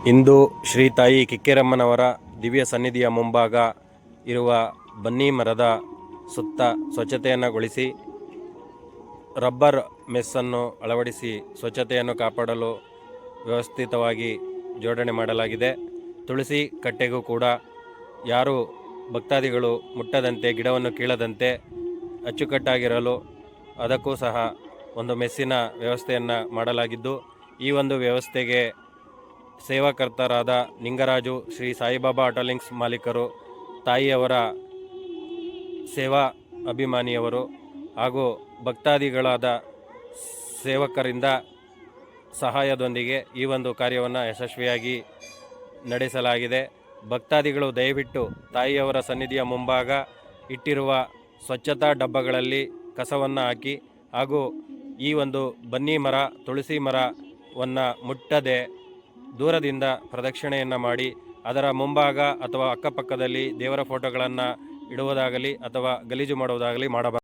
ಇಂದು ಶ್ರೀ ತಾಯಿ ಕಿಕ್ಕೇರಮ್ಮನವರ ದಿವ್ಯ ಸನ್ನಿಧಿಯ ಮುಂಭಾಗ ಇರುವ ಬನ್ನಿ ಮರದ ಸುತ್ತ ಸ್ವಚ್ಛತೆಯನ್ನುಗೊಳಿಸಿ ರಬ್ಬರ್ ಮೆಸ್ಸನ್ನು ಅಳವಡಿಸಿ ಸ್ವಚ್ಛತೆಯನ್ನು ಕಾಪಾಡಲು ವ್ಯವಸ್ಥಿತವಾಗಿ ಜೋಡಣೆ ಮಾಡಲಾಗಿದೆ. ತುಳಸಿ ಕಟ್ಟೆಗೂ ಕೂಡ ಯಾರು ಭಕ್ತಾದಿಗಳು ಮುಟ್ಟದಂತೆ, ಗಿಡವನ್ನು ಕೀಳದಂತೆ ಅಚ್ಚುಕಟ್ಟಾಗಿರಲು ಅದಕ್ಕೂ ಸಹ ಒಂದು ಮೆಸ್ಸಿನ ವ್ಯವಸ್ಥೆಯನ್ನು ಮಾಡಲಾಗಿದ್ದು, ಈ ಒಂದು ವ್ಯವಸ್ಥೆಗೆ ಸೇವಾಕರ್ತರಾದ ನಿಂಗರಾಜು, ಶ್ರೀ ಸಾಯಿಬಾಬಾ ಆಟೋ ಲಿಂಕ್ಸ್ ಮಾಲೀಕರು, ತಾಯಿಯವರ ಸೇವಾ ಅಭಿಮಾನಿಯವರು ಹಾಗೂ ಭಕ್ತಾದಿಗಳಾದ ಸೇವಕರಿಂದ ಸಹಾಯದೊಂದಿಗೆ ಈ ಒಂದು ಕಾರ್ಯವನ್ನು ಯಶಸ್ವಿಯಾಗಿ ನಡೆಸಲಾಗಿದೆ. ಭಕ್ತಾದಿಗಳು ದಯವಿಟ್ಟು ತಾಯಿಯವರ ಸನ್ನಿಧಿಯ ಮುಂಭಾಗ ಇಟ್ಟಿರುವ ಸ್ವಚ್ಛತಾ ಡಬ್ಬಗಳಲ್ಲಿ ಕಸವನ್ನು ಹಾಕಿ ಹಾಗೂ ಈ ಒಂದು ಬನ್ನಿ ಮರ, ತುಳಸಿ ಮರವನ್ನು ಮುಟ್ಟದೆ ದೂರದಿಂದ ಪ್ರದಕ್ಷಿಣೆಯನ್ನು ಮಾಡಿ ಅದರ ಮುಂಭಾಗ ಅಥವಾ ಅಕ್ಕಪಕ್ಕದಲ್ಲಿ ದೇವರ ಫೋಟೋಗಳನ್ನು ಇಡುವುದಾಗಲಿ ಅಥವಾ ಗಲೀಜು ಮಾಡುವುದಾಗಲಿ ಮಾಡಬಾರದು.